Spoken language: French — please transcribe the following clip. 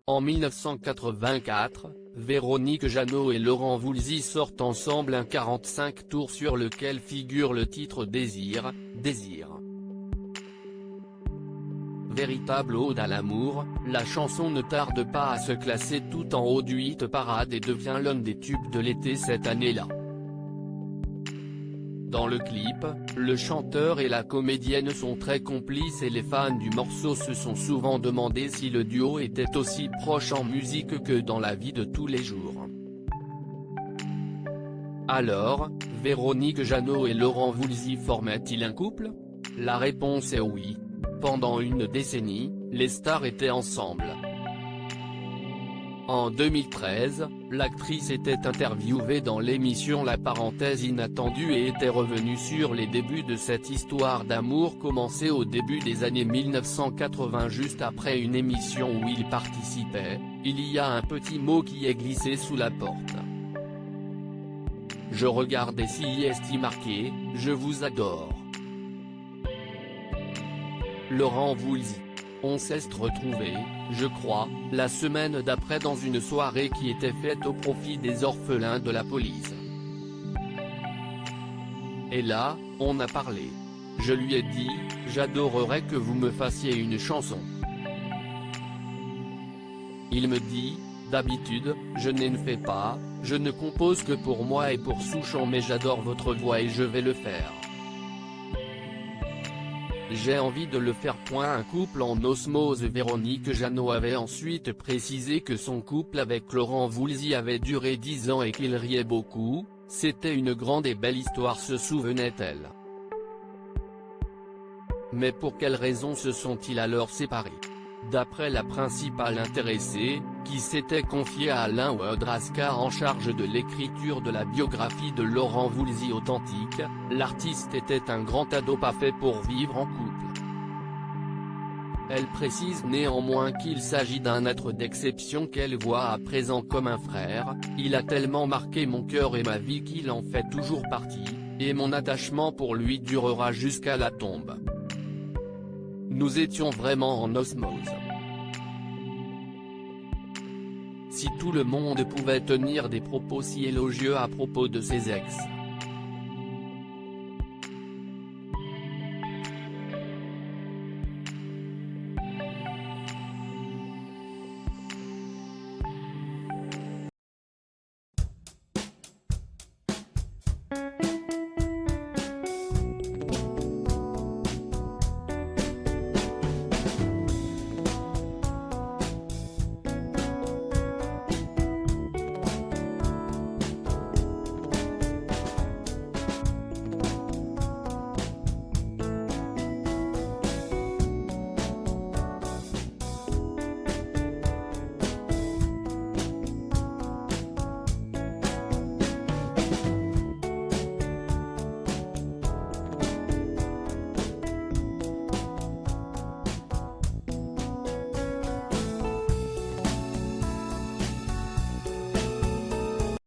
En 1984, Véronique Jeannot et Laurent Voulzy sortent ensemble un 45 tours sur lequel figure le titre Désir, Désir. Véritable ode à l'amour, la chanson ne tarde pas à se classer tout en haut du hit parade et devient l'un des tubes de l'été cette année-là. Dans le clip, le chanteur et la comédienne sont très complices et les fans du morceau se sont souvent demandé si le duo était aussi proche en musique que dans la vie de tous les jours. Alors, Véronique Jeannot et Laurent Voulzy formaient-ils un couple? La réponse est oui. Pendant une décennie, les stars étaient ensemble. En 2013, l'actrice était interviewée dans l'émission La Parenthèse Inattendue et était revenue sur les débuts de cette histoire d'amour commencée au début des années 1980 juste après une émission où il participait. Il y a un petit mot qui est glissé sous la porte. Je regardais si est marqué, je vous adore. Laurent Voulzy. On s'est retrouvés, je crois, la semaine d'après dans une soirée qui était faite au profit des orphelins de la police. Et là, on a parlé. Je lui ai dit, j'adorerais que vous me fassiez une chanson. Il me dit, d'habitude, je n'en fais pas, je ne compose que pour moi et pour Souchon mais j'adore votre voix et je vais le faire. J'ai envie de le faire. Un couple en osmose. Véronique Jeannot avait ensuite précisé que son couple avec Laurent Voulzy avait duré 10 ans et qu'ils riaient beaucoup, c'était une grande et belle histoire se souvenait-elle. Mais pour quelles raisons se sont-ils alors séparés? D'après la principale intéressée, qui s'était confiée à Alain Ouadrasca en charge de l'écriture de la biographie de Laurent Voulzy authentique, l'artiste était un grand ado pas fait pour vivre en couple. Elle précise néanmoins qu'il s'agit d'un être d'exception qu'elle voit à présent comme un frère, il a tellement marqué mon cœur et ma vie qu'il en fait toujours partie, et mon attachement pour lui durera jusqu'à la tombe. Nous étions vraiment en osmose. Si tout le monde pouvait tenir des propos si élogieux à propos de ses ex.